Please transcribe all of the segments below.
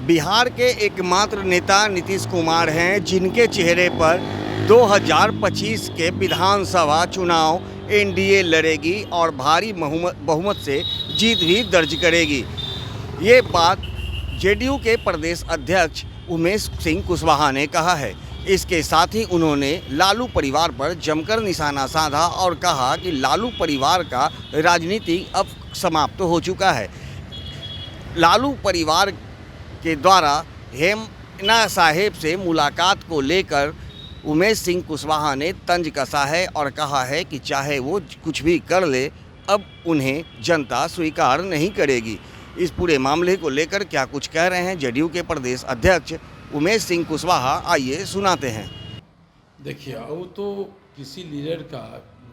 बिहार के एकमात्र नेता नीतीश कुमार हैं, जिनके चेहरे पर 2025 के विधानसभा चुनाव एनडीए लड़ेगी और भारी बहुमत से जीत भी दर्ज करेगी। ये बात जेडीयू के प्रदेश अध्यक्ष उमेश सिंह कुशवाहा ने कहा है। इसके साथ ही उन्होंने लालू परिवार पर जमकर निशाना साधा और कहा कि लालू परिवार का राजनीति अब समाप्त हो चुका है। लालू परिवार के द्वारा हेमना साहेब से मुलाकात को लेकर उमेश सिंह कुशवाहा ने तंज कसा है और कहा है कि चाहे वो कुछ भी कर ले, अब उन्हें जनता स्वीकार नहीं करेगी। इस पूरे मामले को लेकर क्या कुछ कह रहे हैं जेडीयू के प्रदेश अध्यक्ष उमेश सिंह कुशवाहा, आइए सुनाते हैं। देखिए, वो तो किसी लीडर का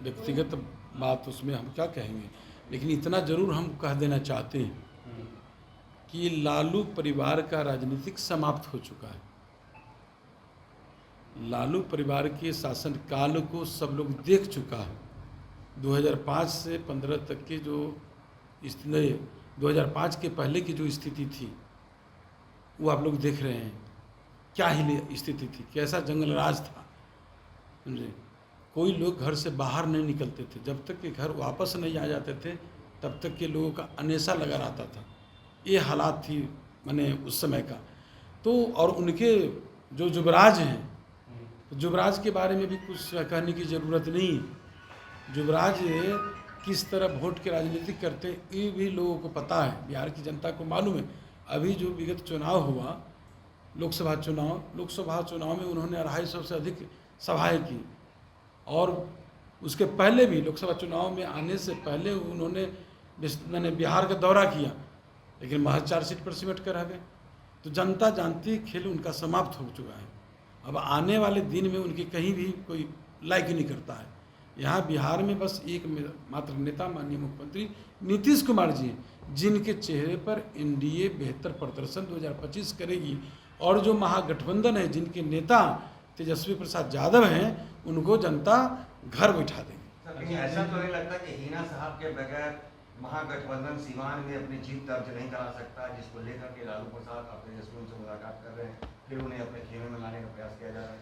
व्यक्तिगत बात, उसमें हम क्या कहेंगे, लेकिन इतना ज़रूर हम कह देना चाहते हैं कि लालू परिवार का राजनीतिक समाप्त हो चुका है। लालू परिवार के शासनकाल को सब लोग देख चुका है। 2005 से 15 तक के जो 2005 के पहले की जो स्थिति थी वो आप लोग देख रहे हैं। क्या ही स्थिति थी, कैसा जंगल राज था, समझे। कोई लोग घर से बाहर नहीं निकलते थे, जब तक कि घर वापस नहीं आ जाते थे तब तक के लोगों का अनेसा लगा रहता था। ये हालात थी मैंने उस समय का। तो और उनके जो युवराज हैं, तो युवराज के बारे में भी कुछ कहने की ज़रूरत नहीं है। युवराज किस तरह वोट के राजनीति करते हैं ये भी लोगों को पता है, बिहार की जनता को मालूम है। अभी जो विगत चुनाव हुआ, लोकसभा चुनाव में उन्होंने 250 से अधिक सभाएं की, और उसके पहले भी लोकसभा चुनाव में आने से पहले उन्होंने बिहार का दौरा किया, लेकिन महज 4 सीट पर सिमट कर रह गए। तो जनता जानती है खेल उनका समाप्त हो चुका है। अब आने वाले दिन में उनकी कहीं भी कोई लायक नहीं करता है। यहाँ बिहार में बस एक मात्र नेता माननीय मुख्यमंत्री नीतीश कुमार जी हैं, जिनके चेहरे पर एनडीए बेहतर प्रदर्शन 2025 करेगी, और जो महागठबंधन है जिनके नेता तेजस्वी प्रसाद यादव हैं, उनको जनता घर बैठा देगी। लेकिन ऐसा तो नहीं लगता कि हिना साहब के बगैर महागठबंधन सीवान में अपनी जीत दर्ज नहीं करा सकता, जिसको लेकर के लालू प्रसाद अब तेजस्वी से मुलाकात कर रहे हैं, फिर उन्हें अपने खेमे में लाने का प्रयास किया जा रहा है।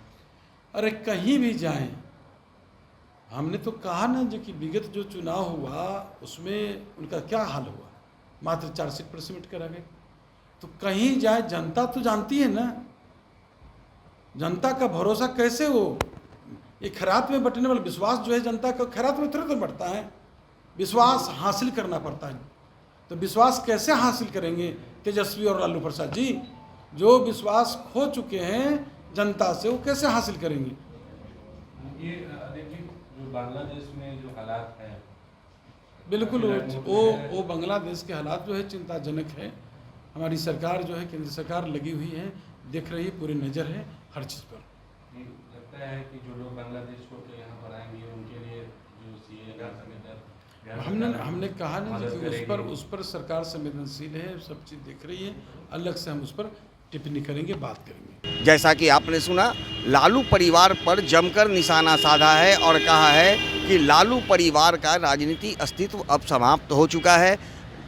अरे कहीं भी जाएं, हमने तो कहा ना जो कि विगत जो चुनाव हुआ उसमें उनका क्या हाल हुआ, मात्र 4 सीट पर सिमट कर आ गए। तो कहीं जाए जनता तो जानती है ना, जनता का भरोसा कैसे हो। ये खैरात में बंटने वाला विश्वास जो है जनता का खैरात में तुरंत बढ़ता है, विश्वास हासिल करना पड़ता है। तो विश्वास कैसे हासिल करेंगे तेजस्वी और लालू प्रसाद जी, जो विश्वास खो चुके हैं जनता से, वो कैसे हासिल करेंगे। ये देखिए, जो बांग्लादेश में जो हालात हैं, बिल्कुल वो बांग्लादेश के हालात जो है चिंताजनक है। हमारी सरकार जो है, केंद्र सरकार लगी हुई है, देख रही है, पूरी नज़र है हर चीज़ पर। लगता है कि जो लोग बांग्लादेश को यहाँ पर आएंगे उनके लिए जो सीए का हमने कहा ना कि उस पर सरकार संवेदनशील है, सब चीज़ देख रही है। अलग से हम उस पर टिप्पणी करेंगे, बात करेंगे। जैसा कि आपने सुना, लालू परिवार पर जमकर निशाना साधा है और कहा है कि लालू परिवार का राजनीति अस्तित्व अब समाप्त हो चुका है।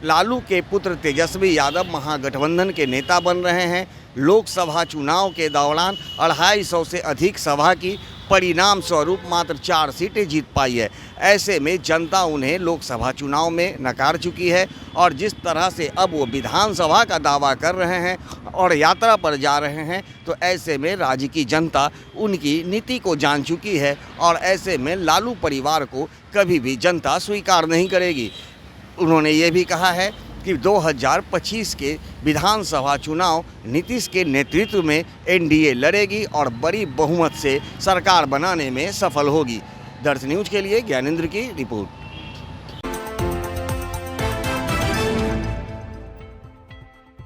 लालू के पुत्र तेजस्वी यादव महागठबंधन के नेता बन रहे हैं। लोकसभा चुनाव के दौरान 250 से अधिक सभा की, परिणाम स्वरूप मात्र 4 सीटें जीत पाई है। ऐसे में जनता उन्हें लोकसभा चुनाव में नकार चुकी है, और जिस तरह से अब वो विधानसभा का दावा कर रहे हैं और यात्रा पर जा रहे हैं, तो ऐसे में राज्य की जनता उनकी नीति को जान चुकी है, और ऐसे में लालू परिवार को कभी भी जनता स्वीकार नहीं करेगी। उन्होंने ये भी कहा है कि 2025 के विधानसभा चुनाव नीतीश के नेतृत्व में एनडीए लड़ेगी और बड़ी बहुमत से सरकार बनाने में सफल होगी। दर्श न्यूज़ के लिए ज्ञानेंद्र की रिपोर्ट।